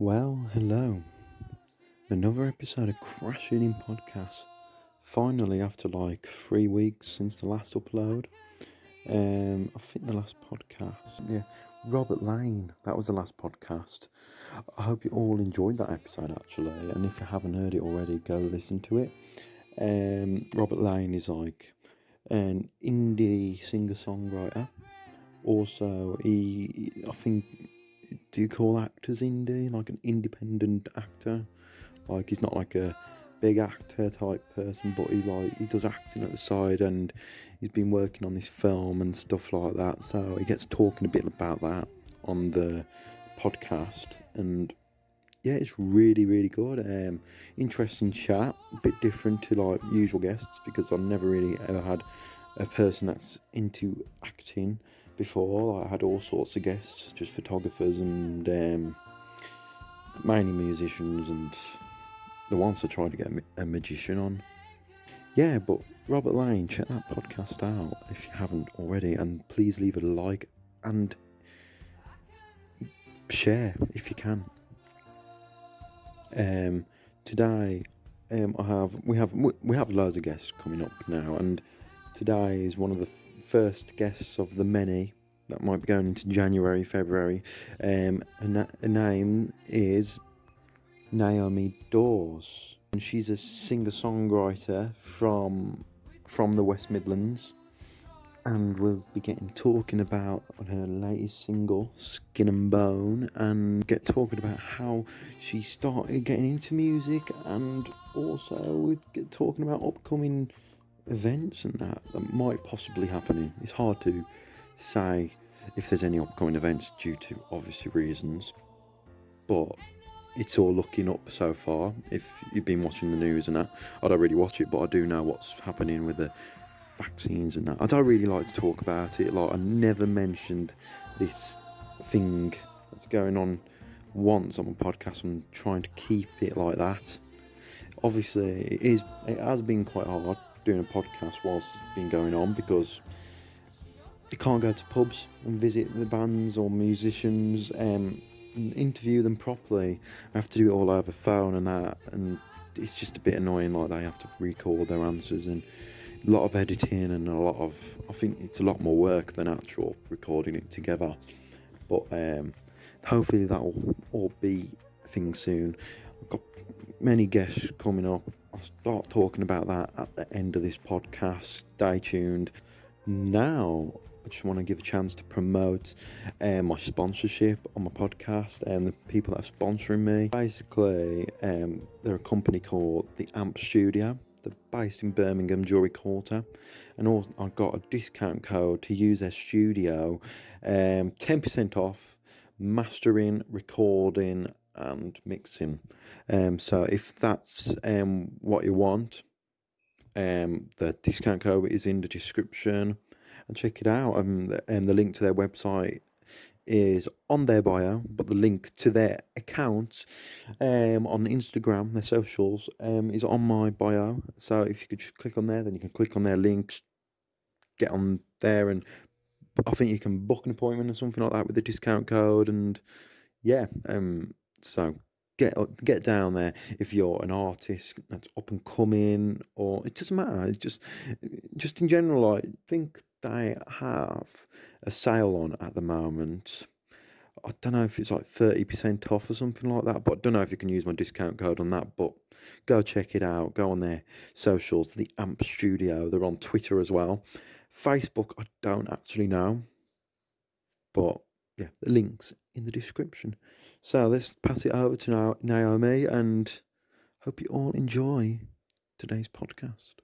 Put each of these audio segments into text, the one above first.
Well, hello. Another episode of Crashing in Podcast. Finally, after like 3 weeks since the last upload. I think the last podcast. Yeah, Robert Lane. That was the last podcast. I hope you all enjoyed that episode actually. And if you haven't heard it already, go listen to it. Robert Lane is like an indie singer-songwriter. Also, I think, do you call actors indie? Like an independent actor? Like, he's not like a big actor type person, but he does acting at the side, and he's been working on this film and stuff like that. So he gets talking a bit about that on the podcast, and yeah, it's really, really good. Interesting chat, a bit different to like usual guests, because I've never really ever had a person that's into acting before. I had all sorts of guests, just photographers and mainly musicians, and the ones to try to get a magician on. Yeah, but Robert Lane, check that podcast out if you haven't already, and please leave a like and share if you can. Today, we have loads of guests coming up now, and today is one of the first guests of the many that might be going into January, February. Her name is Naomi Dawes, and she's a singer-songwriter from the West Midlands, and we'll be talking about her latest single, Skin and Bone, and talking about how she started getting into music, and also we get talking about upcoming events and that might possibly happening. It's hard to say if there's any upcoming events due to obviously reasons, but it's all looking up so far. If you've been watching the news and that, I don't really watch it, but I do know what's happening with the vaccines and that. I don't really like to talk about it. Like, I never mentioned this thing that's going on once on my podcast. I'm trying to keep it like that. Obviously, it has been quite hard doing a podcast whilst it's been going on, because you can't go to pubs and visit the bands or musicians and interview them properly. I have to do it all over phone and that, and it's just a bit annoying. Like, they have to record their answers, and a lot of editing, and I think it's a lot more work than actual recording it together. But hopefully that'll all be a thing soon. I've got many guests coming up. I'll start talking about that at the end of this podcast. Stay tuned. Now, I just want to give a chance to promote my sponsorship on my podcast and the people that are sponsoring me. Basically, they're a company called the Ammp Studio. They're based in Birmingham, Jewellery Quarter, and also I've got a discount code to use their studio, 10% off mastering, recording and mixing. So if that's what you want, the discount code is in the description, and check it out. And the link to their website is on their bio, but the link to their account on Instagram, their socials, is on my bio. So if you could just click on there, then you can click on their links, get on there, and I think you can book an appointment or something like that with the discount code. And yeah, so get down there if you're an artist that's up and coming, or it doesn't matter. It's just in general. I think they have a sale on at the moment. I don't know if it's like 30% off or something like that, but I don't know if you can use my discount code on that. But go check it out. Go on their socials, the Ammp Studio. They're on Twitter as well. Facebook, I don't actually know, but yeah, the link's in the description. So let's pass it over to Naomi, and hope you all enjoy today's podcast.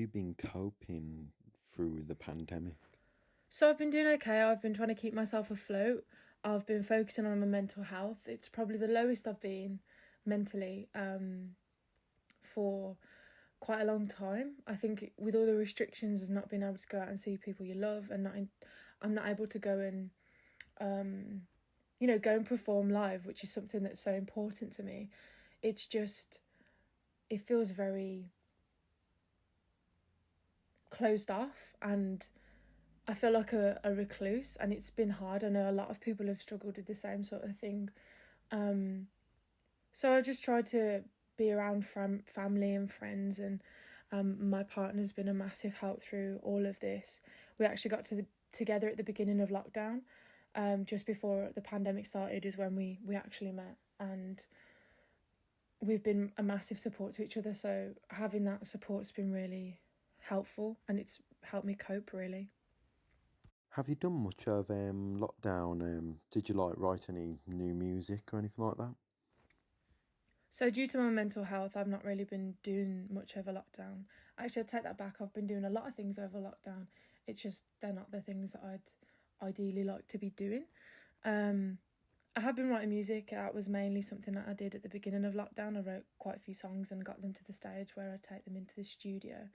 you been coping through the pandemic? So I've been doing okay. I've been trying to keep myself afloat. I've been focusing on my mental health. It's probably the lowest I've been mentally for quite a long time. I think with all the restrictions of not being able to go out and see people you love, and I'm not able to go and go and perform live, which is something that's so important to me. It's just, it feels very closed off, and I feel like a recluse, and it's been hard. I know a lot of people have struggled with the same sort of thing. So I just try to be around family and friends, and my partner's been a massive help through all of this. We actually got together at the beginning of lockdown, just before the pandemic started is when we actually met, and we've been a massive support to each other. So having that support's been really helpful, and it's helped me cope really. Have you done much of lockdown? Did you like write any new music or anything like that? So due to my mental health, I've not really been doing much over lockdown. Actually, I take that back. I've been doing a lot of things over lockdown. It's just they're not the things that I'd ideally like to be doing. I have been writing music. That was mainly something that I did at the beginning of lockdown. I wrote quite a few songs and got them to the stage where I take them into the studio.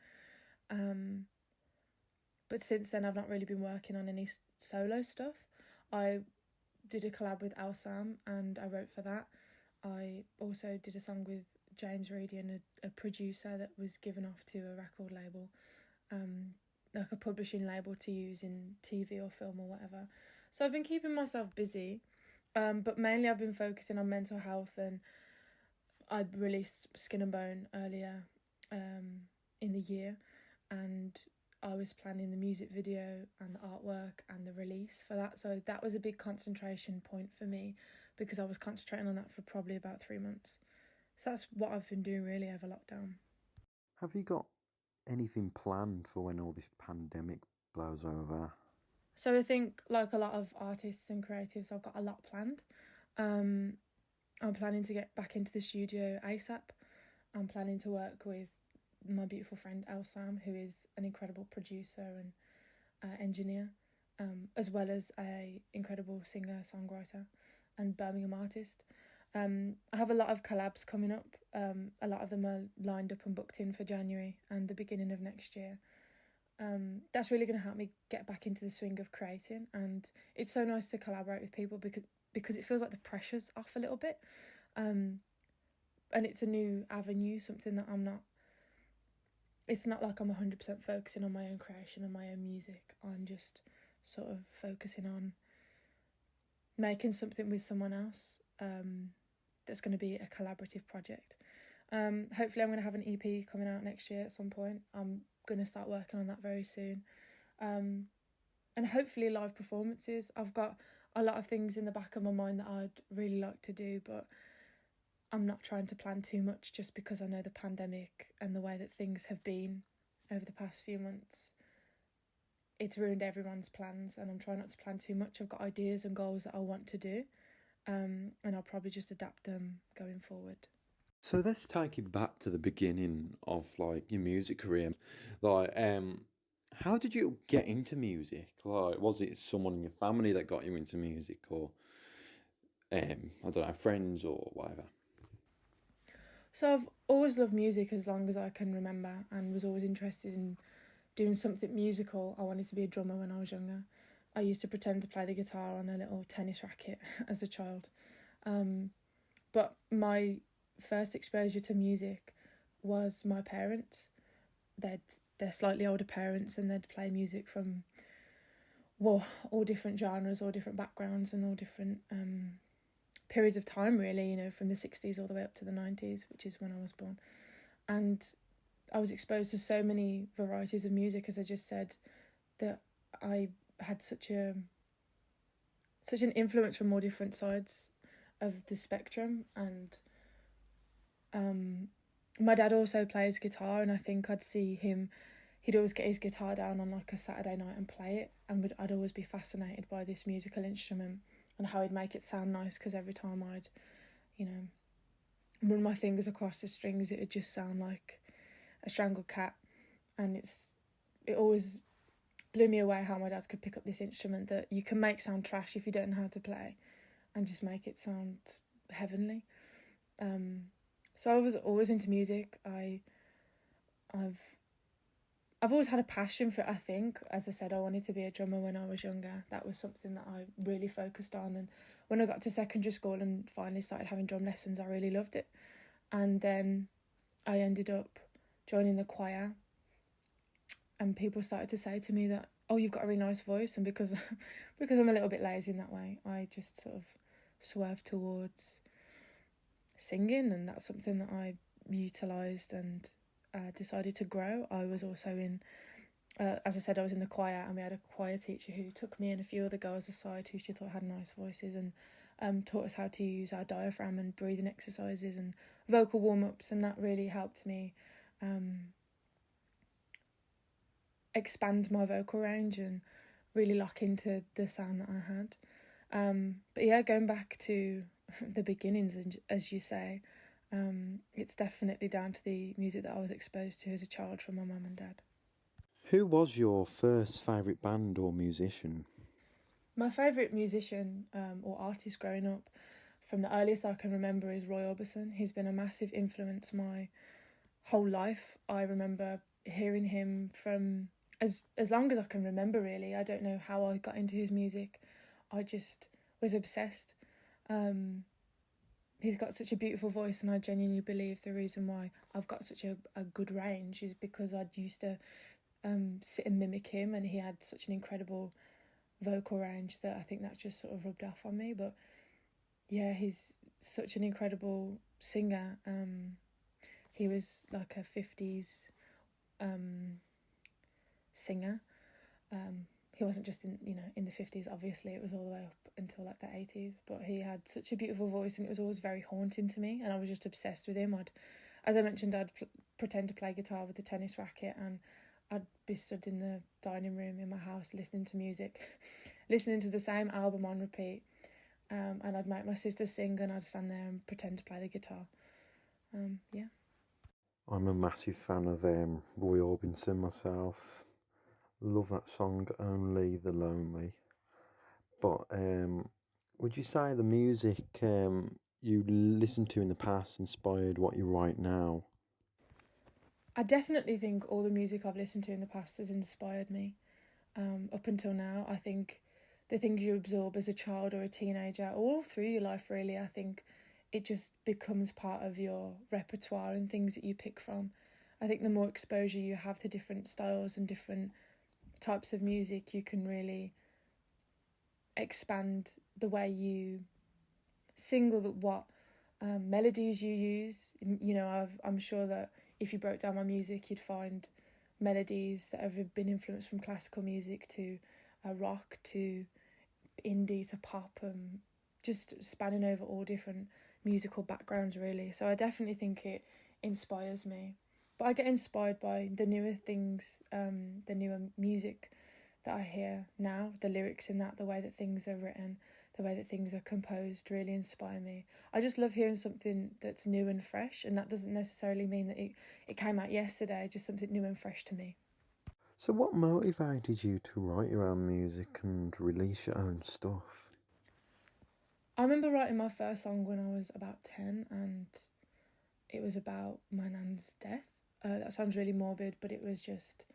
But since then, I've not really been working on any solo stuff. I did a collab with Sam and I wrote for that. I also did a song with James Reedy and a producer that was given off to a record label, like a publishing label to use in TV or film or whatever. So I've been keeping myself busy, but mainly I've been focusing on mental health, and I released Skin and Bone earlier in the year, and I was planning the music video and the artwork and the release for that. So that was a big concentration point for me because I was concentrating on that for probably about 3 months. So that's what I've been doing really over lockdown. Have you got anything planned for when all this pandemic blows over? So I think, like a lot of artists and creatives, I've got a lot planned. I'm planning to get back into the studio ASAP. I'm planning to work with my beautiful friend Sam, who is an incredible producer and engineer, as well as a incredible singer, songwriter, and Birmingham artist. I have a lot of collabs coming up. A lot of them are lined up and booked in for January and the beginning of next year. That's really going to help me get back into the swing of creating, and it's so nice to collaborate with people because it feels like the pressure's off a little bit, and it's a new avenue, something that it's not like I'm 100% focusing on my own creation and my own music. I'm just sort of focusing on making something with someone else, that's going to be a collaborative project. Hopefully I'm going to have an EP coming out next year at some point. I'm going to start working on that very soon. And hopefully live performances. I've got a lot of things in the back of my mind that I'd really like to do, but I'm not trying to plan too much just because I know the pandemic and the way that things have been over the past few months. It's ruined everyone's plans, and I'm trying not to plan too much. I've got ideas and goals that I want to do, and I'll probably just adapt them going forward. So let's take it back to the beginning of like your music career. Like, how did you get into music? Like, was it someone in your family that got you into music, or I don't know, friends or whatever? So I've always loved music as long as I can remember, and was always interested in doing something musical. I wanted to be a drummer when I was younger. I used to pretend to play the guitar on a little tennis racket as a child. But my first exposure to music was my parents. They're slightly older parents, and they'd play music from, well, all different genres, all different backgrounds, and all different periods of time, really, from the 60s all the way up to the 90s, which is when I was born. And I was exposed to so many varieties of music, as I just said, that I had such an influence from all different sides of the spectrum. And my dad also plays guitar, and I think I'd see him, he'd always get his guitar down on like a Saturday night and play it, and I'd always be fascinated by this musical instrument and how he'd make it sound nice, because every time I'd, run my fingers across the strings, it would just sound like a strangled cat. and it always blew me away how my dad could pick up this instrument that you can make sound trash if you don't know how to play, and just make it sound heavenly. So I was always into music. I've always had a passion for it, I think. As I said, I wanted to be a drummer when I was younger. That was something that I really focused on. And when I got to secondary school and finally started having drum lessons, I really loved it. And then I ended up joining the choir. And people started to say to me that, oh, you've got a really nice voice. And because I'm a little bit lazy in that way, I just sort of swerved towards singing. And that's something that I utilised and decided to grow. I was also in, as I said, I was in the choir, and we had a choir teacher who took me and a few other girls aside who she thought had nice voices, and taught us how to use our diaphragm and breathing exercises and vocal warm-ups, and that really helped me expand my vocal range and really lock into the sound that I had. But yeah, going back to the beginnings, as you say, it's definitely down to the music that I was exposed to as a child from my mum and dad. Who was your first favourite band or musician? My favourite musician or artist growing up, from the earliest I can remember, is Roy Orbison. He's been a massive influence my whole life. I remember hearing him from as long as I can remember, really. I don't know how I got into his music. I just was obsessed. He's got such a beautiful voice, and I genuinely believe the reason why I've got such a good range is because I'd used to sit and mimic him, and he had such an incredible vocal range that I think that's just sort of rubbed off on me. But yeah, he's such an incredible singer. He was like a 50s singer. He wasn't just in the 50s, obviously. It was all the way up until like the 80s. But he had such a beautiful voice, and it was always very haunting to me. And I was just obsessed with him. As I mentioned, I'd pretend to play guitar with a tennis racket, and I'd be stood in the dining room in my house listening to music, listening to the same album on repeat. And I'd make my sister sing, and I'd stand there and pretend to play the guitar. Yeah. I'm a massive fan of Roy Orbison myself. Love that song, Only the Lonely. But would you say the music you listened to in the past inspired what you write now? I definitely think all the music I've listened to in the past has inspired me. Up until now, I think the things you absorb as a child or a teenager, all through your life really, I think it just becomes part of your repertoire and things that you pick from. I think the more exposure you have to different styles and different types of music, you can really expand the way you sing or what melodies you use. I'm sure that if you broke down my music, you'd find melodies that have been influenced from classical music to rock to indie to pop, just spanning over all different musical backgrounds really. So I definitely think it inspires me. But I get inspired by the newer things, the newer music that I hear now, the lyrics in that, the way that things are written, the way that things are composed really inspire me. I just love hearing something that's new and fresh, and that doesn't necessarily mean that it came out yesterday, just something new and fresh to me. So what motivated you to write your own music and release your own stuff? I remember writing my first song when I was about 10, and it was about my nan's death. That sounds really morbid, but it was just,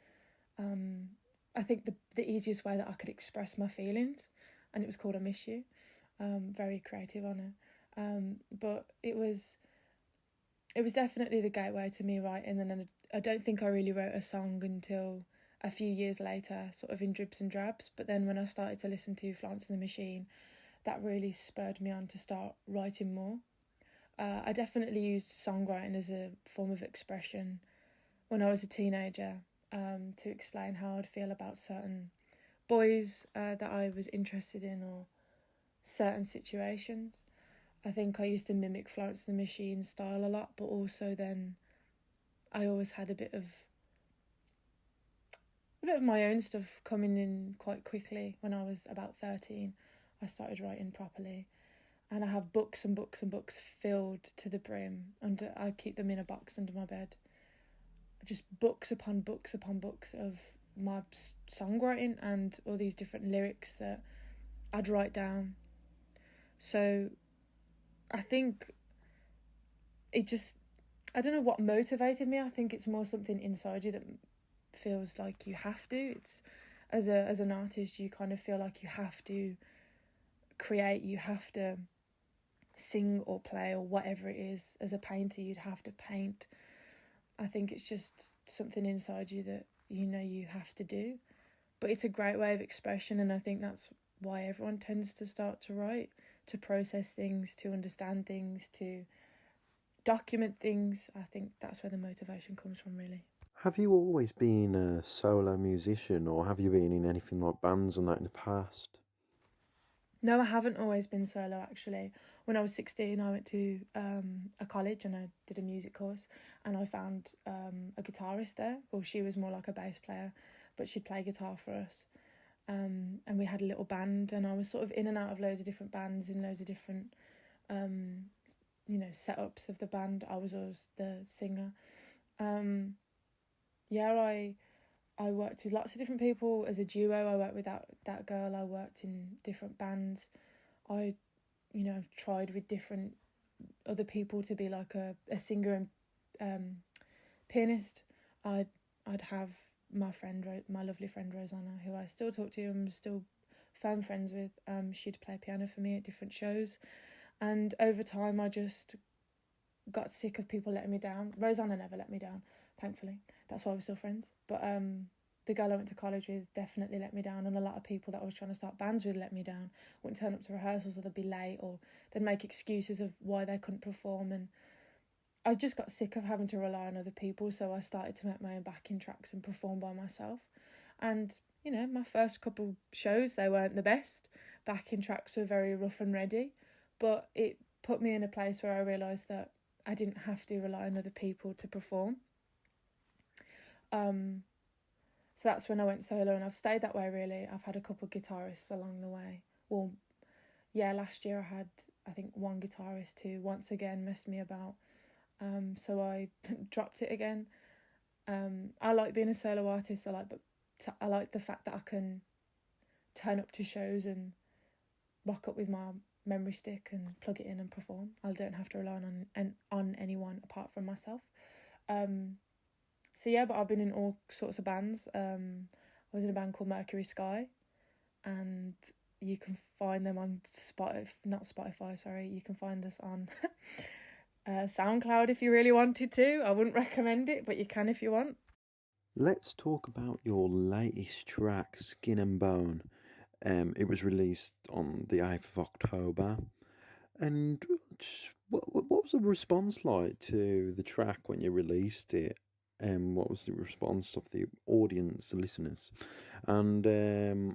I think the easiest way that I could express my feelings, and it was called I Miss You. Very creative on it. But it was definitely the gateway to me writing, and then I don't think I really wrote a song until a few years later, sort of in dribs and drabs. But then when I started to listen to Florence and the Machine, that really spurred me on to start writing more. I definitely used songwriting as a form of expression when I was a teenager, to explain how I'd feel about certain boys that I was interested in, or certain situations. I think I used to mimic Florence and the Machine style a lot, but also then I always had a bit of my own stuff coming in quite quickly. When I was about 13, I started writing properly. And I have books and books and books filled to the brim, and I keep them in a box under my bed. just books upon books upon books of my songwriting and all these different lyrics that I'd write down. So I think it just, I don't know what motivated me. I think it's more something inside you that feels like you have to. It's as an artist, you kind of feel like you have to create, you have to sing or play or whatever it is. As a painter, you'd have to paint. I think it's just something inside you that you have to do. But it's a great way of expression, and I think that's why everyone tends to start to write, to process things, to understand things, to document things. I think that's where the motivation comes from, really. Have you always been a solo musician, or have you been in anything like bands and that in the past? No, I haven't always been solo, actually. When I was 16, I went to a college and I did a music course, and I found a guitarist there. Well, she was more like a bass player, but she'd play guitar for us. And we had a little band, and I was sort of in and out of loads of different bands in loads of different, setups of the band. I was always the singer. I worked with lots of different people as a duo. I worked with that girl. I worked in different bands. I've tried with different other people to be like a singer and pianist. I'd have my lovely friend Rosanna, who I still talk to and I'm still firm friends with. She'd play piano for me at different shows. And over time, I just got sick of people letting me down. Rosanna never let me down, thankfully. That's why we're still friends. But the girl I went to college with definitely let me down, and a lot of people that I was trying to start bands with let me down. Wouldn't turn up to rehearsals, or they'd be late, or they'd make excuses of why they couldn't perform. And I just got sick of having to rely on other people, so I started to make my own backing tracks and perform by myself. And, my first couple shows, they weren't the best. Backing tracks were very rough and ready, but it put me in a place where I realised that I didn't have to rely on other people to perform. So that's when I went solo, and I've stayed that way, really. I've had a couple of guitarists along the way. Well, yeah, last year I had, I think, one guitarist who once again messed me about. So I dropped it again. I like being a solo artist. I like the fact that I can turn up to shows and rock up with my memory stick and plug it in and perform. I don't have to rely on anyone apart from myself. So yeah, but I've been in all sorts of bands. I was in a band called Mercury Sky, and you can find them on Spotify, sorry. You can find us on SoundCloud if you really wanted to. I wouldn't recommend it, but you can if you want. Let's talk about your latest track, Skin and Bone. It was released on the 8th of October. And what was the response like to the track when you released it? What was the response of the audience, the listeners? And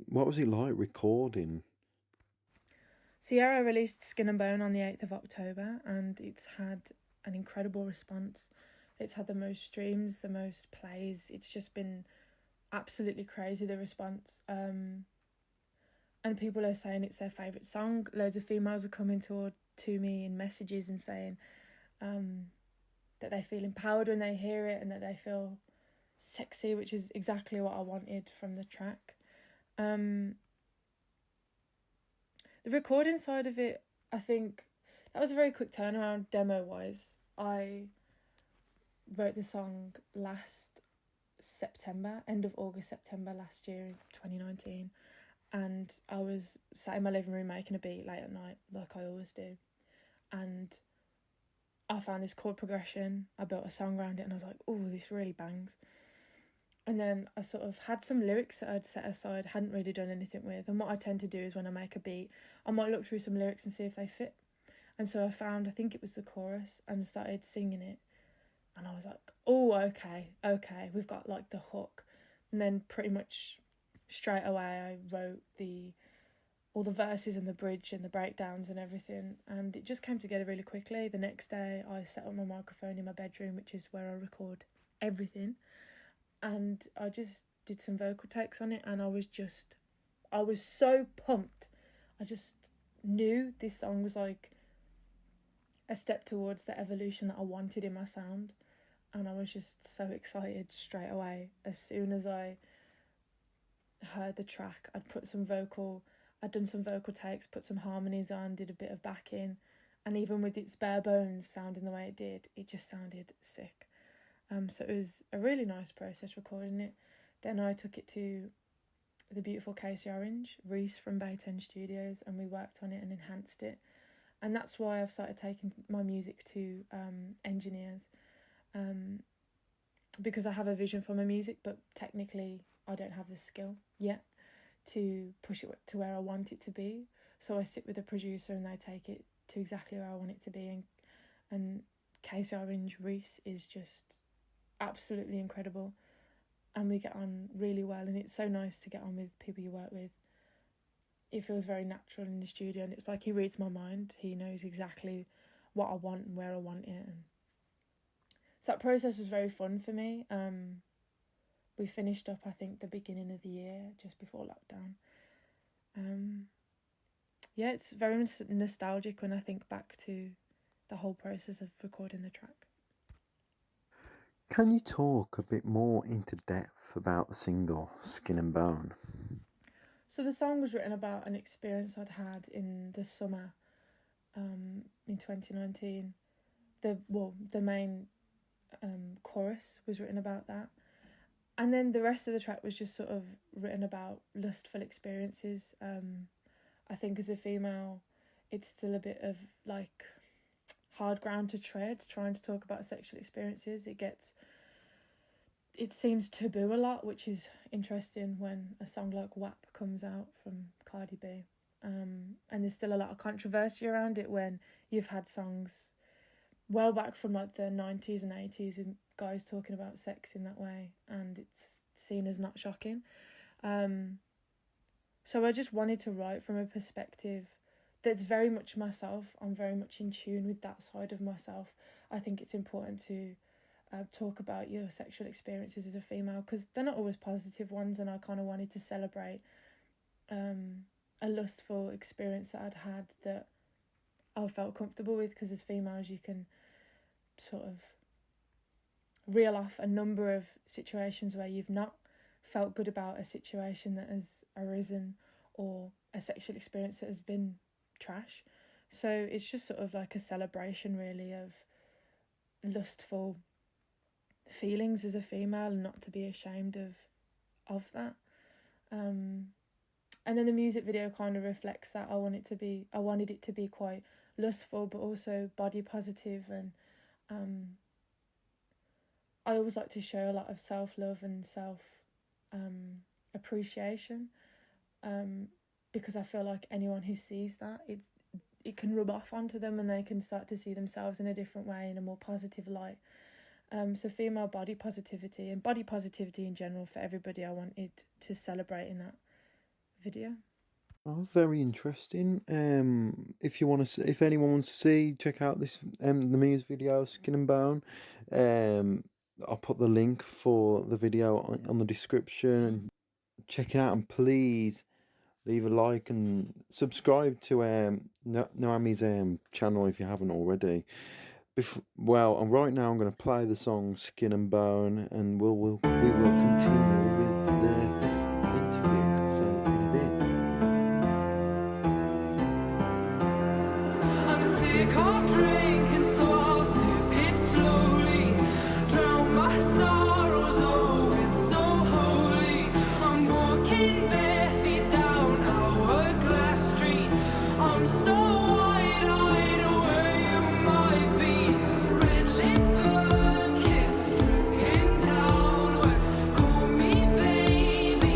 what was it like recording? Sierra released Skin and Bone on the 8th of October, and it's had an incredible response. It's had the most streams, the most plays. It's just been absolutely crazy, the response. And people are saying it's their favourite song. Loads of females are coming to me in messages and saying that they feel empowered when they hear it and that they feel sexy, which is exactly what I wanted from the track. The recording side of it, I think that was a very quick turnaround demo-wise. I wrote the song last September, end of August, September last year, 2019. And I was sat in my living room making a beat late at night, like I always do. And I found this chord progression. I built a song around it and I was like, oh, this really bangs. And then I sort of had some lyrics that I'd set aside, hadn't really done anything with. And what I tend to do is when I make a beat, I might look through some lyrics and see if they fit. And so I found, I think it was the chorus, and started singing it. And I was like, oh, okay, we've got like the hook. And then pretty much straight away I wrote all the verses and the bridge and the breakdowns and everything. And it just came together really quickly. The next day I set up my microphone in my bedroom, which is where I record everything. And I just did some vocal takes on it, and I was so pumped. I just knew this song was like a step towards the evolution that I wanted in my sound. And I was just so excited straight away. As soon as I heard the track, I'd done some vocal takes, put some harmonies on, did a bit of backing, and even with its bare bones sounding the way it did, it just sounded sick. So it was a really nice process recording it. Then I took it to the beautiful Casey Orange, Reese from Ammp Studios, and we worked on it and enhanced it. And that's why I've started taking my music to engineers, because I have a vision for my music, but technically I don't have the skill yet to push it to where I want it to be. So I sit with a producer and they take it to exactly where I want it to be. And Casey Orange, Reese is just absolutely incredible, and we get on really well, and it's so nice to get on with people you work with. It feels very natural in the studio, and it's like he reads my mind. He knows exactly what I want and where I want it. And so that process was very fun for me. We finished up, I think, the beginning of the year, just before lockdown. Yeah, it's very nostalgic when I think back to the whole process of recording the track. Can you talk a bit more into depth about the single Skin and Bone? So the song was written about an experience I'd had in the summer in 2019. The main chorus was written about that. And then the rest of the track was just sort of written about lustful experiences. I think as a female, it's still a bit of like hard ground to tread, trying to talk about sexual experiences. It seems taboo a lot, which is interesting when a song like WAP comes out from Cardi B. And there's still a lot of controversy around it when you've had songs well back from like the 90s and 80s with guys talking about sex in that way, and it's seen as not shocking. So I just wanted to write from a perspective that's very much myself. I'm very much in tune with that side of myself. I think it's important to talk about your sexual experiences as a female, because they're not always positive ones, and I kind of wanted to celebrate a lustful experience that I'd had that I felt comfortable with, because as females you can sort of reel off a number of situations where you've not felt good about a situation that has arisen or a sexual experience that has been trash. So it's just sort of like a celebration really of lustful feelings as a female, and not to be ashamed of that. And then the music video kind of reflects that. I wanted it to be quite lustful but also body positive, and I always like to show a lot of self-love and appreciation, because I feel like anyone who sees that, it can rub off onto them, and they can start to see themselves in a different way, in a more positive light. So female body positivity and body positivity in general for everybody, I wanted to celebrate in that video. Oh, very interesting. If anyone wants to see, check out this the music video Skin and Bone. I'll put the link for the video on the description. Check it out, and please leave a like and subscribe to Naomi's channel if you haven't already. Right now I'm going to play the song Skin and Bone, and we will continue with the interview. So in a bit. I'm sick of drinking, so I'll sip it slowly. Drown my sorrows, oh, it's so holy. I'm walking bare feet down Hourglass Street. I'm so wide-eyed where you might be. Red lip kiss dripping downwards. Call me baby,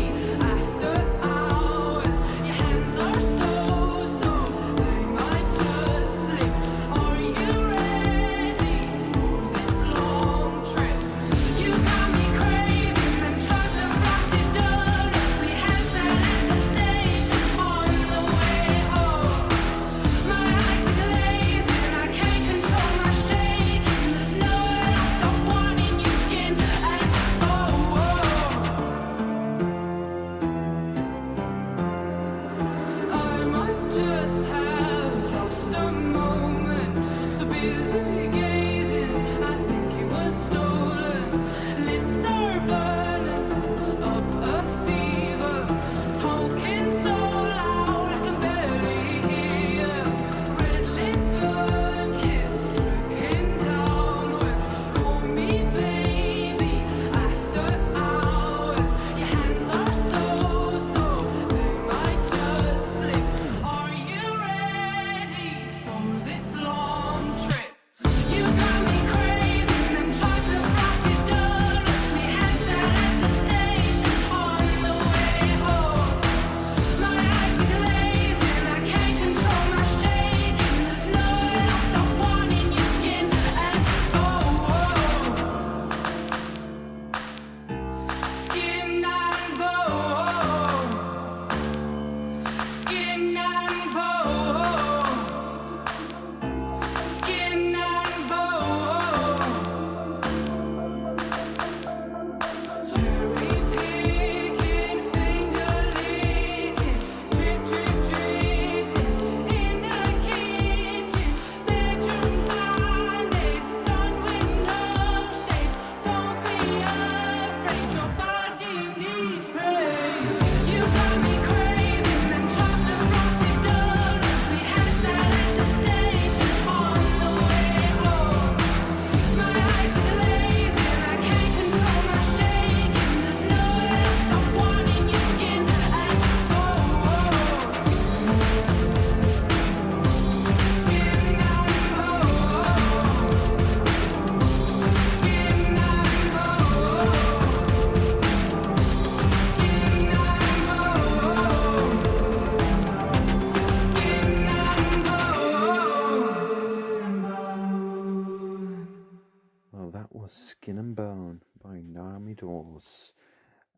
Skin and Bone by Naomi Dawes.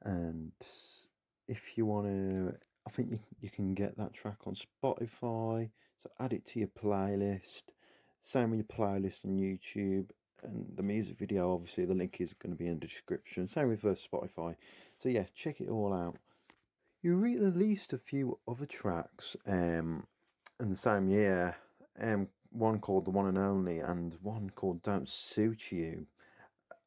And if you want to, I think you can get that track on Spotify, so add it to your playlist. Same with your playlist on YouTube. And the music video, obviously, the link is going to be in the description. Same with Spotify. So yeah, check it all out. You released a few other tracks in the same year. One called The One and Only and one called Don't Suit You.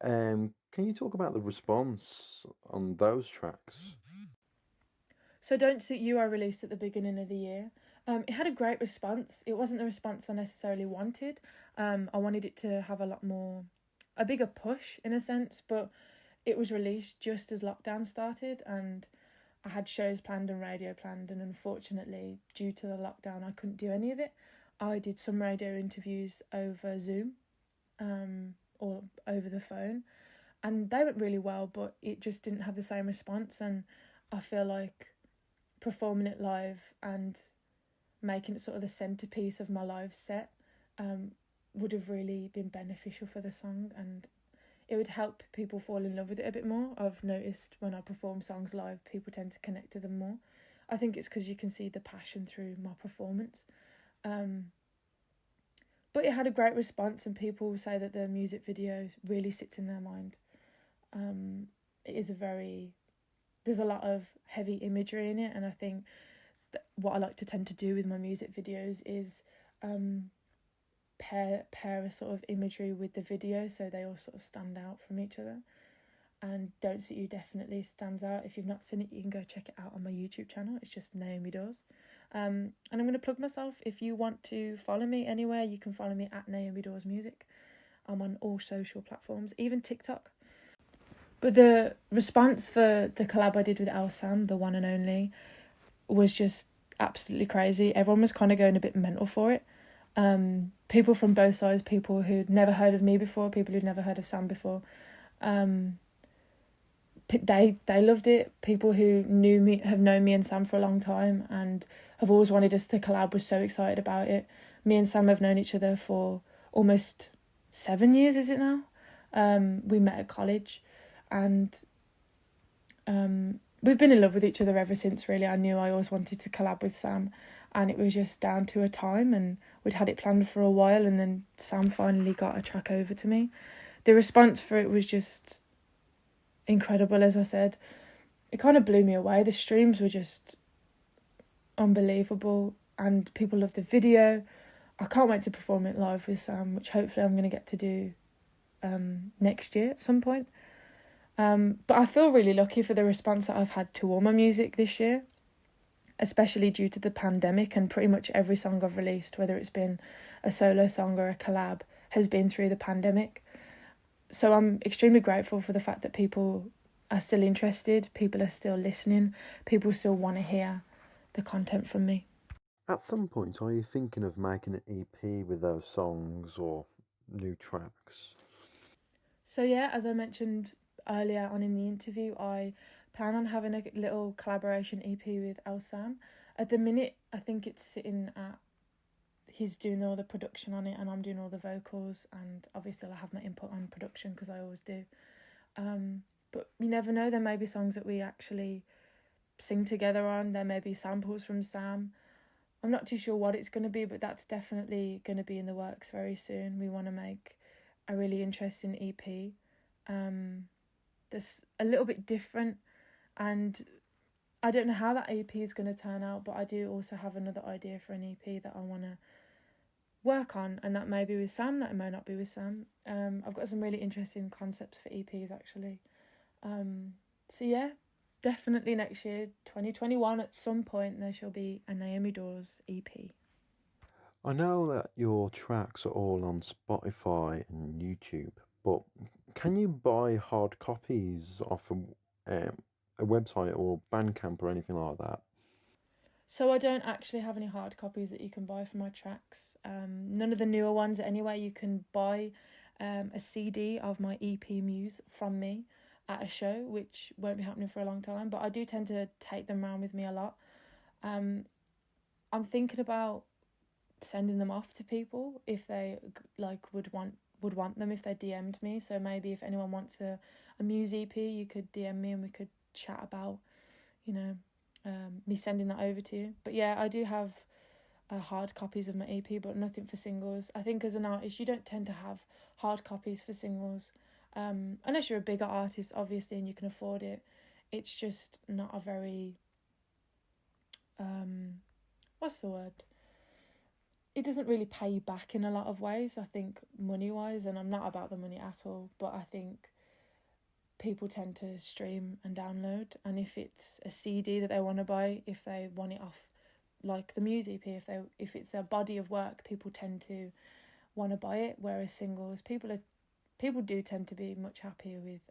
Can you talk about the response on those tracks? So Don't Suit You I released at the beginning of the year. It had a great response. It wasn't the response I necessarily wanted. I wanted it to have a bigger push in a sense, but it was released just as lockdown started, and I had shows planned and radio planned, and unfortunately, due to the lockdown, I couldn't do any of it. I did some radio interviews over Zoom, or over the phone, and they went really well, but it just didn't have the same response, and I feel like performing it live and making it sort of the centrepiece of my live set would have really been beneficial for the song, and it would help people fall in love with it a bit more. I've noticed when I perform songs live, people tend to connect to them more. I think it's because you can see the passion through my performance. But it had a great response, and people say that the music video really sits in their mind. It is there's a lot of heavy imagery in it, and I think that what I like to tend to do with my music videos is pair a sort of imagery with the video, so they all sort of stand out from each other. And Don't Suit You definitely stands out. If you've not seen it, you can go check it out on my YouTube channel. It's just Naomi Dawes. And I'm going to plug myself. If you want to follow me anywhere, you can follow me at Naomi Dawes Music. I'm on all social platforms, even TikTok. But the response for the collab I did with Sam, The One and Only, was just absolutely crazy. Everyone was kind of going a bit mental for it. People from both sides, people who'd never heard of me before, people who'd never heard of Sam before. They loved it. People who have known me and Sam for a long time and have always wanted us to collab were so excited about it. Me and Sam have known each other for almost 7 years, is it now? We met at college, and we've been in love with each other ever since, really. I knew I always wanted to collab with Sam, and it was just down to a time, and we'd had it planned for a while, and then Sam finally got a track over to me. The response for it was just incredible, as I said. It kind of blew me away. The streams were just unbelievable, and people loved the video. I can't wait to perform it live with Sam, which hopefully I'm going to get to do next year at some point. But I feel really lucky for the response that I've had to all my music this year, especially due to the pandemic, and pretty much every song I've released, whether it's been a solo song or a collab, has been through the pandemic. So I'm extremely grateful for the fact that people are still interested, people are still listening, people still want to hear the content from me. At some point, are you thinking of making an EP with those songs or new tracks? So yeah, as I mentioned earlier on in the interview, I plan on having a little collaboration EP with Sam. At the minute, I think it's sitting at, he's doing all the production on it and I'm doing all the vocals, and obviously I'll have my input on production because I always do. But you never know, there may be songs that we actually sing together on, there may be samples from Sam. I'm not too sure what it's going to be, but that's definitely going to be in the works very soon. We want to make a really interesting EP that's a little bit different, and I don't know how that EP is going to turn out, but I do also have another idea for an EP that I want to work on, and that may be with Sam, that may not be with Sam. I've got some really interesting concepts for EPs actually. So yeah, definitely next year, 2021, at some point there shall be a Naomi Dawes EP. I know that your tracks are all on Spotify and YouTube, but can you buy hard copies off a website or Bandcamp or anything like that? So I don't actually have any hard copies that you can buy for my tracks. None of the newer ones anyway. You can buy a CD of my EP Muse from me at a show, which won't be happening for a long time, but I do tend to take them around with me a lot. I'm thinking about sending them off to people if they would want would want them if they DM'd me. So maybe if anyone wants a Muse EP, you could DM me and we could chat about, me sending that over to you. But yeah, I do have hard copies of my EP, but nothing for singles. I think as an artist, you don't tend to have hard copies for singles, unless you're a bigger artist, obviously, and you can afford it. It's just not a very, what's the word? It doesn't really pay you back in a lot of ways, I think, money-wise, and I'm not about the money at all, but I think people tend to stream and download, and if it's a CD that they want to buy, if they want it off, like the Muse EP, if it's a body of work, people tend to want to buy it, whereas singles, people do tend to be much happier with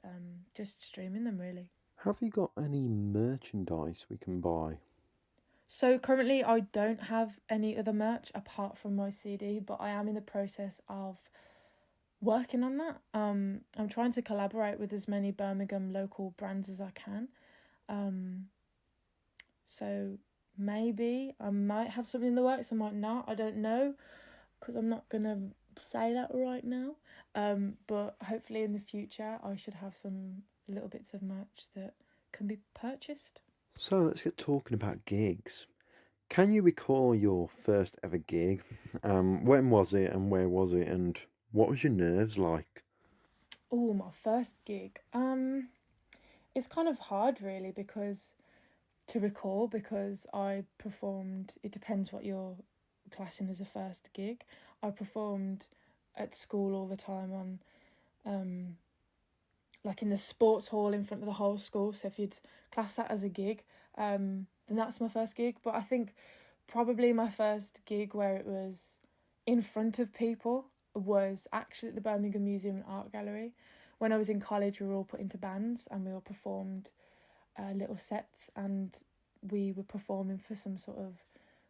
just streaming them, really. Have you got any merchandise we can buy? So currently I don't have any other merch apart from my CD, but I am in the process of working on that. I'm trying to collaborate with as many Birmingham local brands as I can. So maybe I might have something in the works, I might not, I don't know, because I'm not going to say that right now. But hopefully in the future I should have some little bits of merch that can be purchased. So let's get talking about gigs. Can you recall your first ever gig? When was it and where was it, and what was your nerves like? Oh, my first gig. It's kind of hard really to recall because I performed, it depends what you're classing as a first gig. I performed at school all the time on like in the sports hall in front of the whole school. So if you'd class that as a gig, then that's my first gig. But I think probably my first gig where it was in front of people was actually at the Birmingham Museum and Art Gallery. When I was in college, we were all put into bands and we all performed little sets, and we were performing for some sort of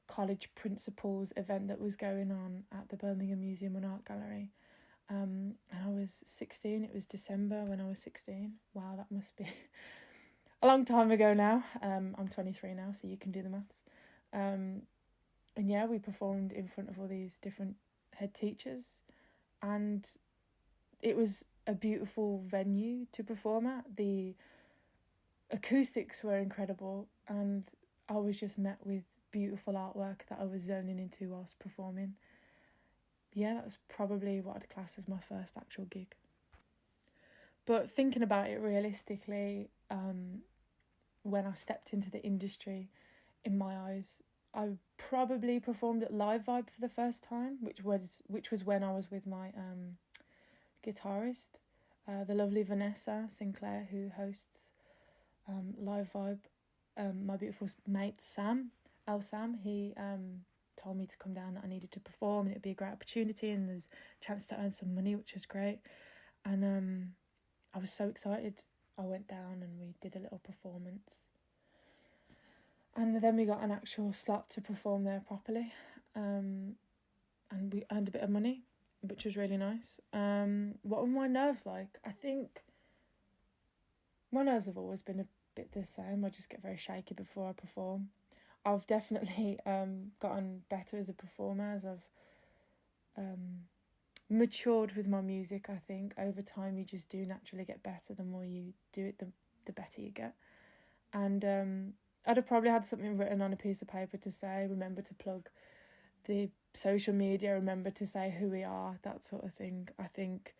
college principals event that was going on at the Birmingham Museum and Art Gallery. And I was 16. It was December when I was 16. Wow, that must be a long time ago now. I'm 23 now, so you can do the maths. And yeah, we performed in front of all these different head teachers, and it was a beautiful venue to perform at. The acoustics were incredible, and I was just met with beautiful artwork that I was zoning into whilst performing. Yeah, that's probably what I'd class as my first actual gig. But thinking about it realistically, when I stepped into the industry, in my eyes, I probably performed at Live Vibe for the first time, which was when I was with my guitarist, the lovely Vanessa Sinclair, who hosts Live Vibe. My beautiful mate Sam, he told me to come down, that I needed to perform and it'd be a great opportunity and there's a chance to earn some money, which was great. And I was so excited. I went down and we did a little performance. And then we got an actual slot to perform there properly. And we earned a bit of money, which was really nice. What were my nerves like? I think my nerves have always been a bit the same. I just get very shaky before I perform. I've definitely gotten better as a performer as I've matured with my music. I think over time you just do naturally get better. The more you do it, the better you get. And I'd have probably had something written on a piece of paper to say, remember to plug the social media, remember to say who we are, that sort of thing. I think,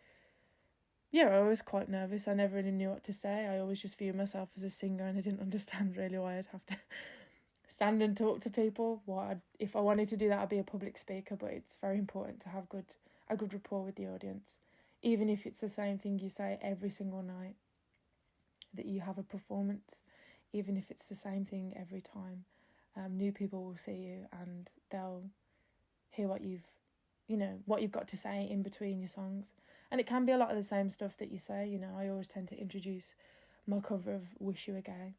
yeah, I was quite nervous. I never really knew what to say. I always just viewed myself as a singer and I didn't understand really why I'd have to stand and talk to people. If I wanted to do that, I'd be a public speaker, but it's very important to have a good rapport with the audience. Even if it's the same thing you say every single night that you have a performance, even if it's the same thing every time, new people will see you and they'll hear what you've got to say in between your songs. And it can be a lot of the same stuff that you say. I always tend to introduce my cover of Wish You Were Gay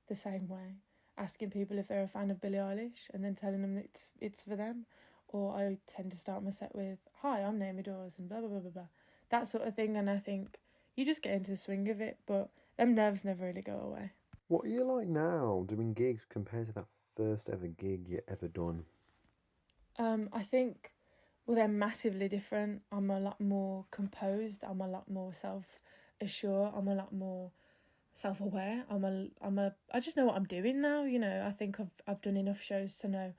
the same way, asking people if they're a fan of Billie Eilish and then telling them that it's for them. Or I tend to start my set with, hi, I'm Naomi Dawes and blah, blah, blah, blah, blah. That sort of thing. And I think you just get into the swing of it, but them nerves never really go away. What are you like now doing gigs compared to that first ever gig you ever done? I think well, they're massively different. I'm a lot more composed. I'm a lot more self-assured. I'm a lot more self-aware. I just know what I'm doing now. You know, I think I've done enough shows to know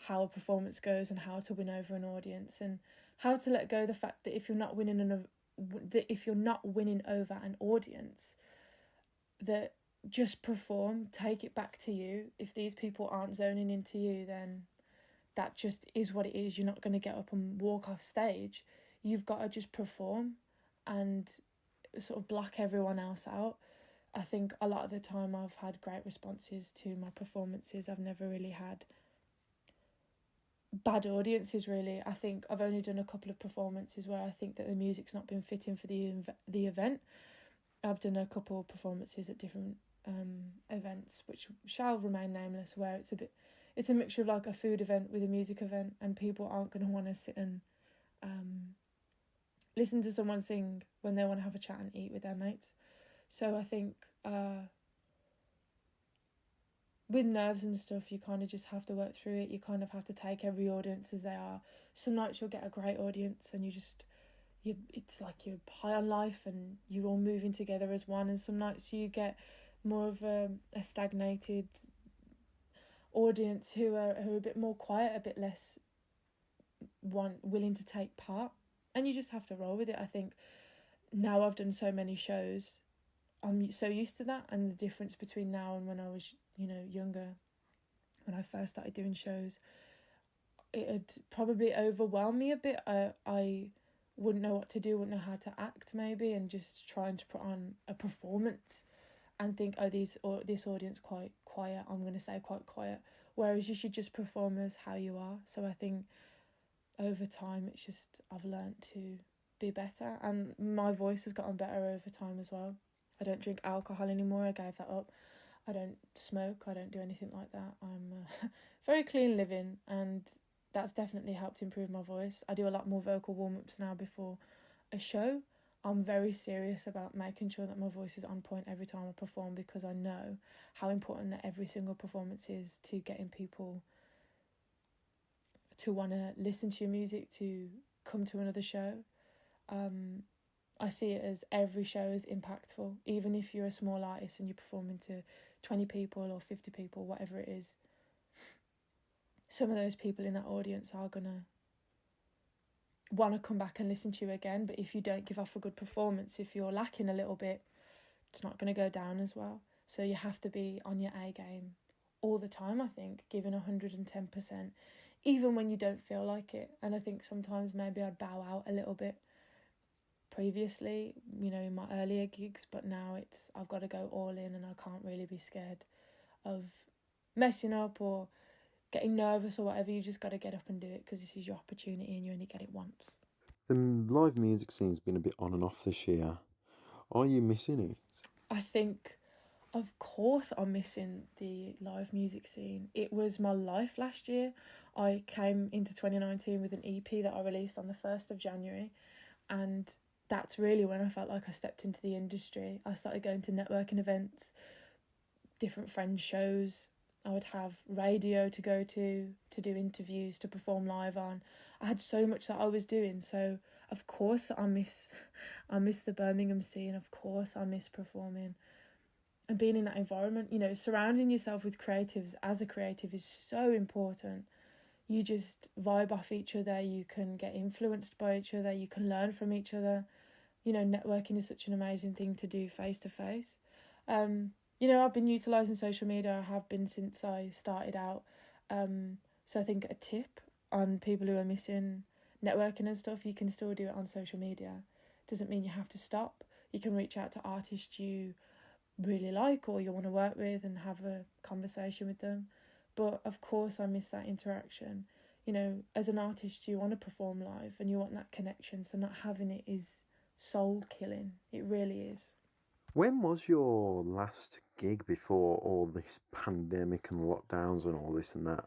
how a performance goes and how to win over an audience and how to let go of the fact that if you're not winning over an audience, that just perform, take it back to you. If these people aren't zoning into you, then that just is what it is. You're not going to get up and walk off stage. You've got to just perform and sort of block everyone else out. I think a lot of the time I've had great responses to my performances. I've never really had bad audiences, really. I think I've only done a couple of performances where I think that the music's not been fitting for the event. I've done a couple of performances at different events, which shall remain nameless, where it's a mixture of like a food event with a music event, and people aren't going to want to sit and listen to someone sing when they want to have a chat and eat with their mates. So I think with nerves and stuff, you kind of just have to work through it. You kind of have to take every audience as they are. Some nights you'll get a great audience and it's like you're high on life and you're all moving together as one, and some nights you get more of a stagnated audience who are a bit more quiet, a bit less willing to take part, and you just have to roll with it. I think now I've done so many shows, I'm so used to that, and the difference between now and when I was, younger, when I first started doing shows, it had probably overwhelmed me a bit. I wouldn't know what to do, wouldn't know how to act maybe, and just trying to put on a performance and think, this audience quite quiet, I'm going to say quite quiet, whereas you should just perform as how you are. So I think over time I've learnt to be better, and my voice has gotten better over time as well. I don't drink alcohol anymore, I gave that up. I don't smoke, I don't do anything like that. I'm very clean living, and that's definitely helped improve my voice. I do a lot more vocal warm-ups now before a show. I'm very serious about making sure that my voice is on point every time I perform, because I know how important that every single performance is to getting people to want to listen to your music, to come to another show. I see it as every show is impactful, even if you're a small artist and you're performing to 20 people or 50 people, whatever it is. Some of those people in that audience are going to want to come back and listen to you again, but if you don't give off a good performance, if you're lacking a little bit, it's not going to go down as well. So you have to be on your A game all the time, I think, giving 110%, even when you don't feel like it. And I think sometimes maybe I'd bow out a little bit previously, in my earlier gigs, but now I've got to go all in, and I can't really be scared of messing up or getting nervous or whatever. You just got to get up and do it, because this is your opportunity and you only get it once. The live music scene's been a bit on and off this year. Are you missing it? I think, of course, I'm missing the live music scene. It was my life last year. I came into 2019 with an EP that I released on the 1st of January, and that's really when I felt like I stepped into the industry. I started going to networking events, different friends' shows. I would have radio to go to do interviews, to perform live on. I had so much that I was doing. So of course I miss the Birmingham scene. Of course I miss performing and being in that environment. Surrounding yourself with creatives as a creative is so important. You just vibe off each other. You can get influenced by each other. You can learn from each other. Networking is such an amazing thing to do face to face. I've been utilising social media. I have been since I started out. So I think a tip on people who are missing networking and stuff, you can still do it on social media. Doesn't mean you have to stop. You can reach out to artists you really like or you want to work with and have a conversation with them. But of course I miss that interaction. As an artist, you want to perform live and you want that connection. So not having it is soul killing. It really is. When was your last gig before all this pandemic and lockdowns and all this and that?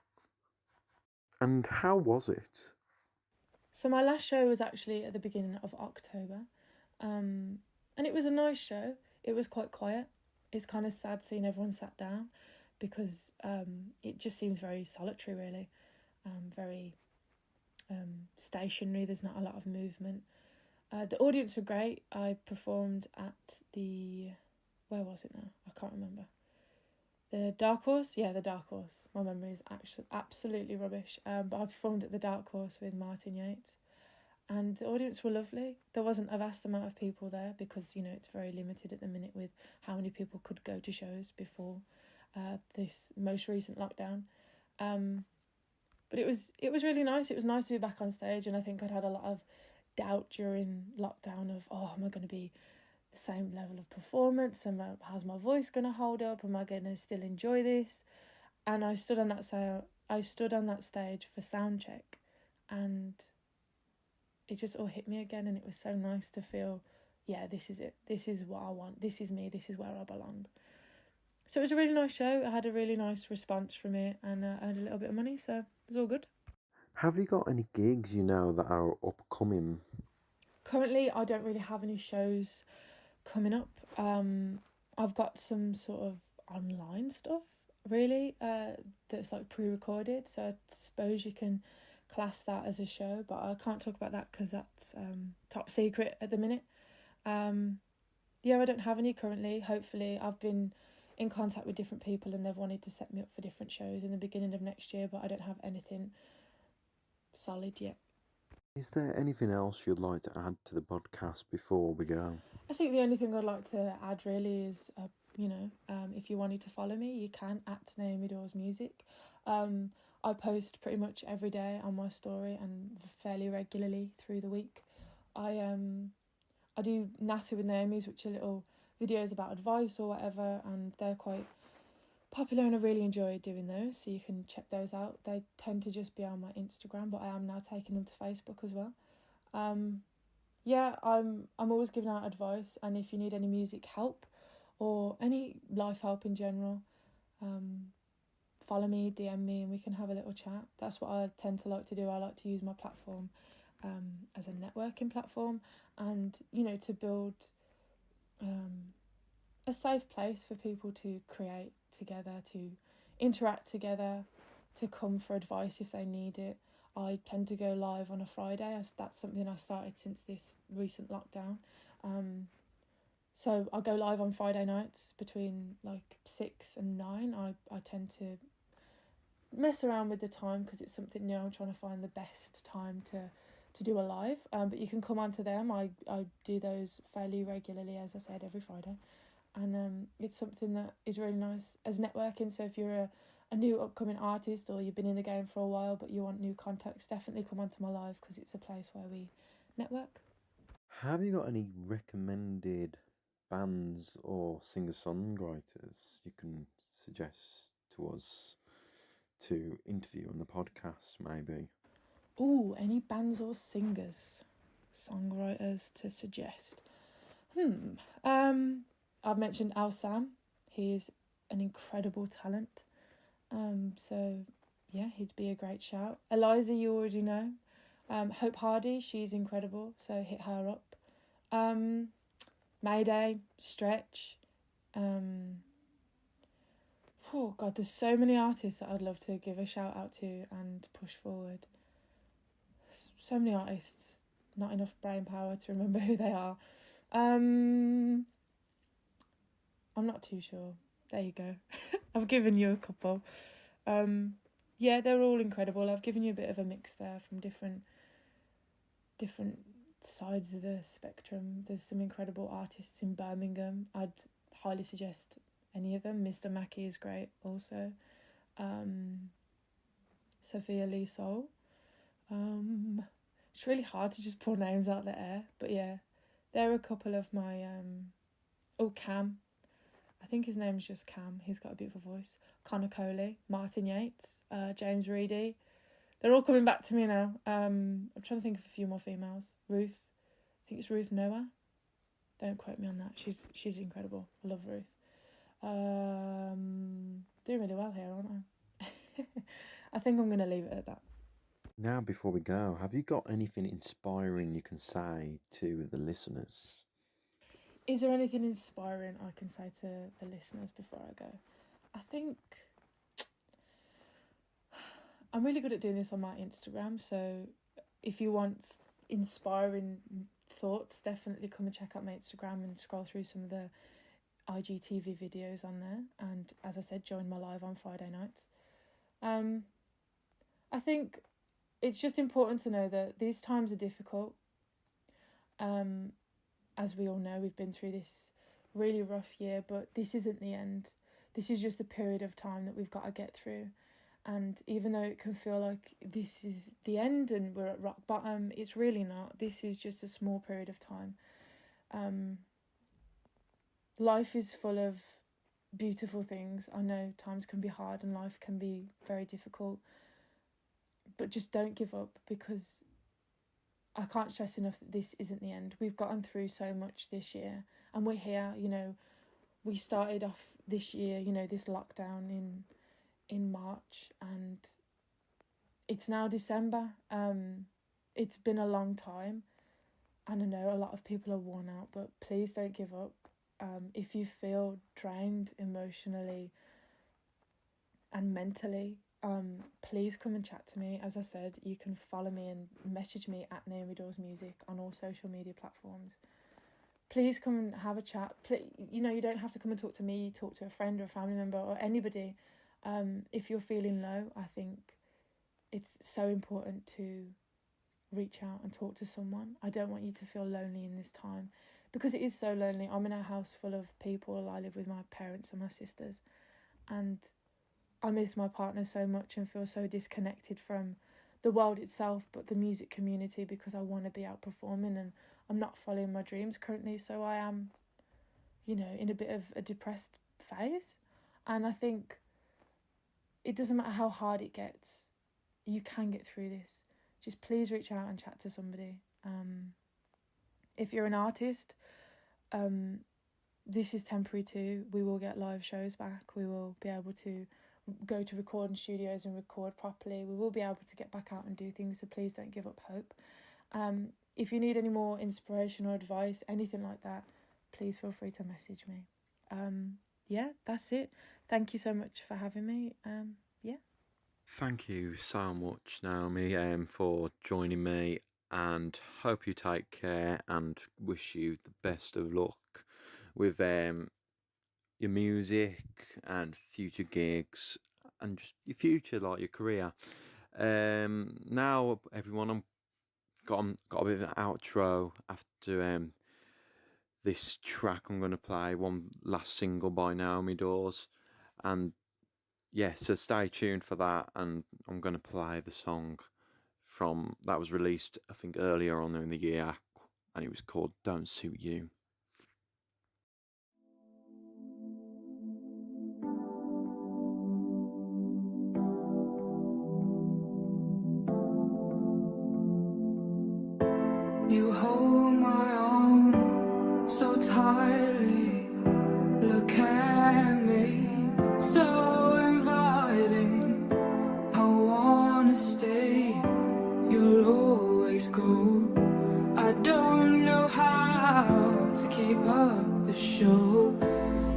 And how was it? So my last show was actually at the beginning of October. And it was a nice show. It was quite quiet. It's kind of sad seeing everyone sat down because it just seems very solitary, really. Very stationary. There's not a lot of movement. The audience were great. I performed at where was it now? I can't remember. The Dark Horse? Yeah, the Dark Horse. My memory is actually absolutely rubbish. But I performed at the Dark Horse with Martin Yates. And the audience were lovely. There wasn't a vast amount of people there because, it's very limited at the minute with how many people could go to shows before this most recent lockdown. But it was really nice. It was nice to be back on stage, and I think I'd had a lot of doubt during lockdown of, am I going to be the same level of performance? How's my voice going to hold up? Am I going to still enjoy this? And I stood on that stage for sound check, and it just all hit me again, and it was so nice to feel, yeah, this is it. This is what I want. This is me. This is where I belong. So it was a really nice show. I had a really nice response from it, and I had a little bit of money, so it was all good. Have you got any gigs that are upcoming? Currently, I don't really have any shows coming up. I've got some sort of online stuff, really, that's like pre-recorded, so I suppose you can class that as a show, but I can't talk about that because that's top secret at the minute. I don't have any currently. Hopefully, I've been in contact with different people and they've wanted to set me up for different shows in the beginning of next year, but I don't have anything solid yet. Is there anything else you'd like to add to the podcast before we go? I think the only thing I'd like to add really is, if you wanted to follow me, you can at Naomi Dawes Music. I post pretty much every day on my story and fairly regularly through the week. I do Natter with Naomi's, which are little videos about advice or whatever, and they're quite popular and I really enjoy doing those, so you can check those out. They tend to just be on my Instagram, but I am now taking them to Facebook as well. I'm always giving out advice, and if you need any music help or any life help in general, follow me, DM me, and we can have a little chat. That's what I tend to like to do. I like to use my platform as a networking platform, and to build a safe place for people to create together, to interact together, to come for advice if they need it. I tend to go live on a Friday, as that's something I started since this recent lockdown. So I go live on Friday nights between 6 and 9. I tend to mess around with the time because it's something new. I'm trying to find the best time to do a live, but you can come onto them. I do those fairly regularly, as I said, every Friday, and it's something that is really nice as networking. So if you're a new upcoming artist or you've been in the game for a while but you want new contacts, definitely come onto my live because it's a place where we network. Have you got any recommended bands or singer-songwriters you can suggest to us to interview on the podcast, maybe? Ooh, any bands or songwriters to suggest? I've mentioned Al Sam. He's an incredible talent. So yeah, he'd be a great shout. Eliza, you already know. Hope Hardy, she's incredible, so hit her up. Mayday, Stretch. Oh God, there's so many artists that I'd love to give a shout out to and push forward. So many artists, not enough brain power to remember who they are. I'm not too sure. There you go. I've given you a couple. They're all incredible. I've given you a bit of a mix there from different sides of the spectrum. There's some incredible artists in Birmingham. I'd highly suggest any of them. Mr. Mackey is great also. Sophia Lee Soul. It's really hard to just pull names out of the air, but yeah, there are a couple of my Cam, I think his name's just Cam, he's got a beautiful voice. Connor Coley, Martin Yates, James Reedy, they're all coming back to me now. I'm trying to think of a few more females. Ruth, I think it's Ruth Noah, don't quote me on that, she's incredible. I love Ruth. Doing really well here, aren't I? I think I'm going to leave it at that. Now, before we go, have you got anything inspiring you can say to the listeners? Is there anything inspiring I can say to the listeners before I go? I think I'm really good at doing this on my Instagram, so if you want inspiring thoughts, definitely come and check out my Instagram and scroll through some of the IGTV videos on there. And as I said, join my live on Friday nights. I think it's just important to know that these times are difficult. As we all know, we've been through this really rough year, but this isn't the end. This is just a period of time that we've got to get through. And even though it can feel like this is the end and we're at rock bottom, it's really not. This is just a small period of time. Life is full of beautiful things. I know times can be hard and life can be very difficult, but just don't give up, because I can't stress enough that this isn't the end. We've gotten through so much this year and we're here. You know, we started off this year, you know, this lockdown in March, and it's now December. It's been a long time, and I know a lot of people are worn out, but please don't give up. If you feel drained emotionally and mentally, please come and chat to me. As I said, you can follow me and message me at Naomi Dawes Music on all social media platforms. Please come and have a chat. You know, you don't have to come and talk to me. Talk to a friend or a family member or anybody. If you're feeling low, I think it's so important to reach out and talk to someone. I don't want you to feel lonely in this time, because it is so lonely. I'm in a house full of people. I live with my parents and my sisters, and I miss my partner so much and feel so disconnected from the world itself, but the music community, because I want to be out performing and I'm not following my dreams currently. So I am, you know, in a bit of a depressed phase. And I think it doesn't matter how hard it gets, you can get through this. Just please reach out and chat to somebody. If you're an artist, this is temporary too. We will get live shows back. We will be able to go to recording studios and record properly. We will be able to get back out and do things, so please don't give up hope. If you need any more inspiration or advice, anything like that, please feel free to message me. Yeah, that's it. Thank you so much for having me. Yeah. Thank you so much, Naomi, for joining me, and hope you take care, and wish you the best of luck with your music and future gigs and just your future, like your career. Now, everyone, I've got a bit of an outro after this track. I'm going to play one last single by Naomi Dawes, and yeah, so stay tuned for that. And I'm going to play the song that was released, I think, earlier on in the year, and it was called Don't Suit You. You hold my arm so tightly, look at me, so inviting. I wanna stay, you'll always go. I don't know how to keep up the show.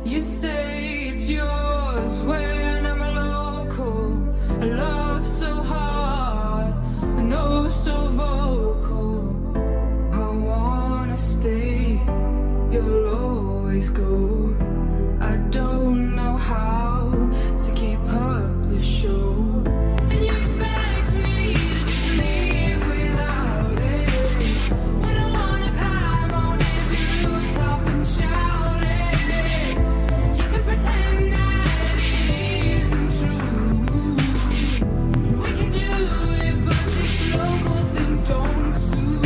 You say it's yours when I'm a local. I love so hard, I know so vocal. Stay, you'll always go. I don't know how to keep up the show. And you expect me to just leave without it, when I wanna climb on every rooftop and shout it. You can pretend that it isn't true. We can do it, but this local thing don't suit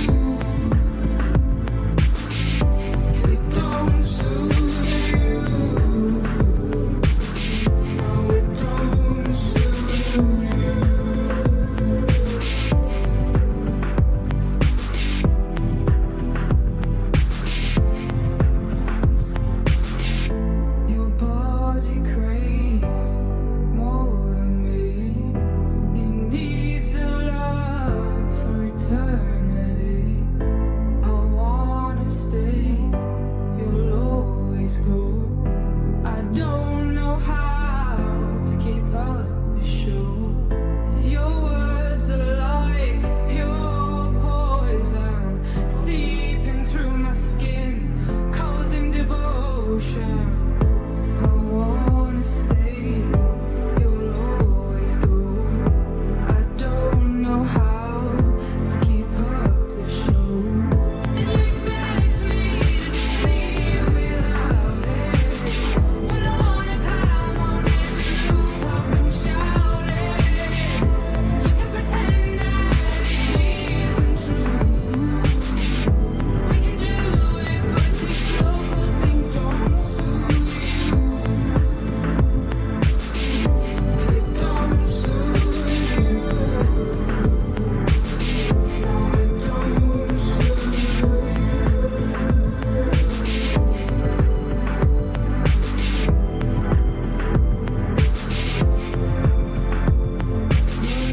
you. Your words are like pure ocean. I wanna stay, you'll always go. I don't know how to keep up the show. And you expect me to just leave without it. When I wanna climb on every rooftop and shout it. You can pretend that it isn't true. We can do it, but this local thing don't suit you. It don't suit you. No, it don't suit you.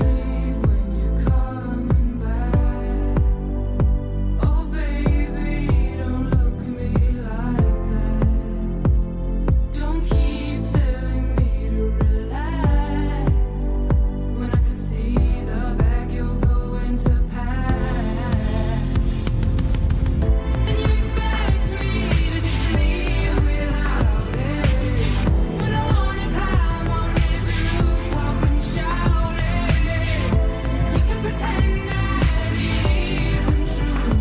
Leave when you're coming back. Oh baby, don't look at me like that. Don't keep telling me to relax when I can see the bag you're going to pack. And you expect me to just leave without it. When I wanna climb on every rooftop and shout it. You can pretend that it isn't true.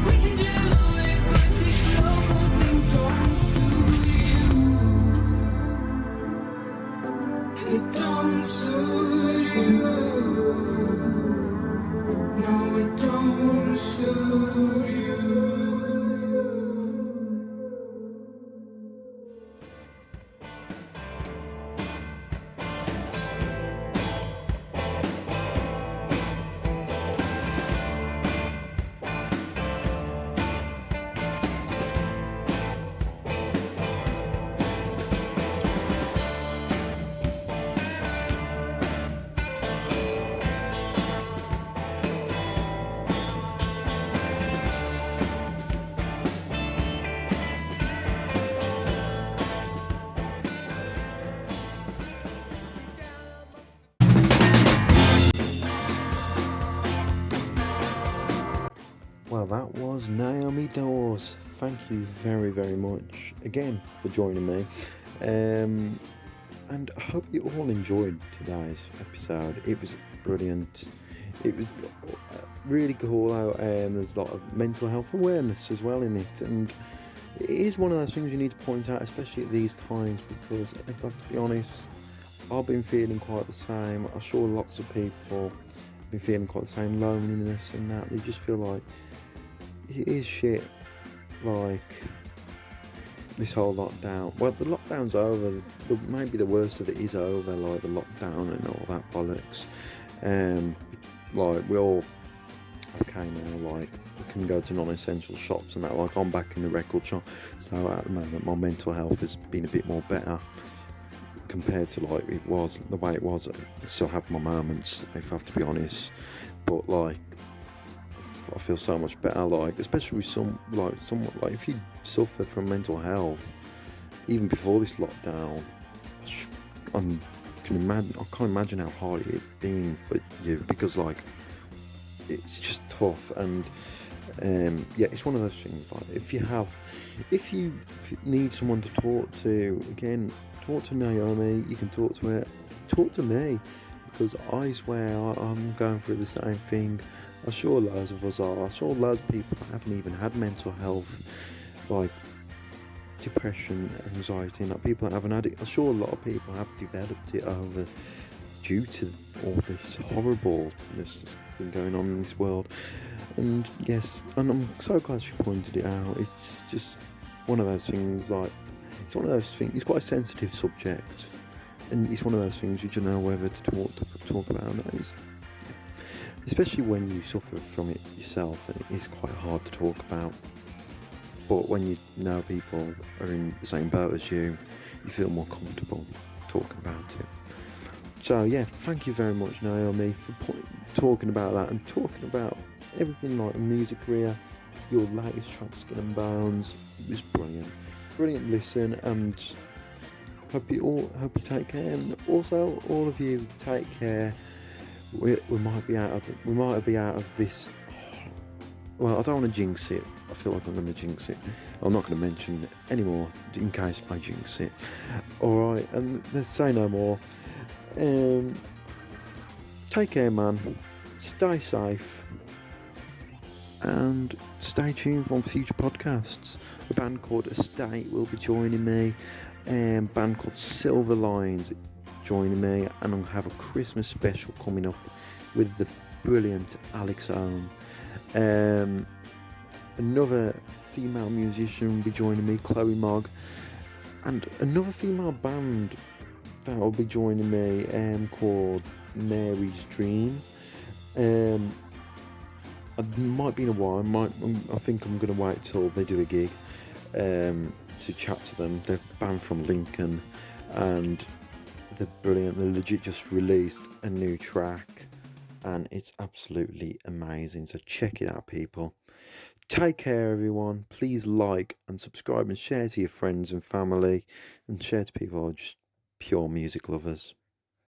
We can do it, but this local thing don't suit you. It don't suit you. No, it don't suit you. Well, that was Naomi Dawes. Thank you very, very much again for joining me. And I hope you all enjoyed today's episode. It was brilliant. It was really cool out. There's a lot of mental health awareness as well in it. And it is one of those things you need to point out, especially at these times, because if I have to be honest, I've been feeling quite the same. I'm sure lots of people have been feeling quite the same, loneliness and that. They just feel like it is shit, like this whole lockdown. Well, the lockdown's over. Maybe the worst of it is over, like the lockdown and all that bollocks. Like we're all okay now. Like we can go to non-essential shops and that. Like I'm back in the record shop, so at the moment my mental health has been a bit more better compared to like it was, the way it was. I still have my moments, if I have to be honest, but like I feel so much better, like especially with somewhat like if you suffer from mental health even before this lockdown, I can't imagine how hard it's been for you, because like it's just tough. And yeah, it's one of those things, like if you need someone to talk to, again, talk to Naomi. You can talk to her, talk to me, because I swear I'm going through the same thing. I'm sure loads of us are. I'm sure loads of people that haven't even had mental health, like depression, anxiety, and that people that haven't had it. I'm sure a lot of people have developed it over due to all this horribleness that's been going on in this world. And yes, and I'm so glad she pointed it out. It's just one of those things, like it's one of those things. It's quite a sensitive subject, and it's one of those things you don't know whether to talk about. And that is, especially when you suffer from it yourself, and it is quite hard to talk about. But when you know people are in the same boat as you, you feel more comfortable talking about it. So yeah, thank you very much, Naomi, for talking about that and talking about everything, like a music career, your latest track, Skin and Bones. It was brilliant listen, and hope you take care. And also, all of you, take care. We might be out of this. Well, I don't want to jinx it, I feel like I'm going to jinx it. I'm not going to mention it anymore in case I jinx it. Alright, and let's say no more. Take care, man. Stay safe. And stay tuned for future podcasts. A band called Estate will be joining me. A band called Silver Lines joining me. And I'll have a Christmas special coming up with the brilliant Alex Owen. Another female musician will be joining me, Chloe Mogg. And another female band that will be joining me called Mary's Dream. It might be in a while. I think I'm going to wait till they do a gig to chat to them. They're a band from Lincoln and they're brilliant. They legit just released a new track and it's absolutely amazing. So check it out, people. Take care, everyone. Please like and subscribe and share to your friends and family and share to people who are just pure music lovers.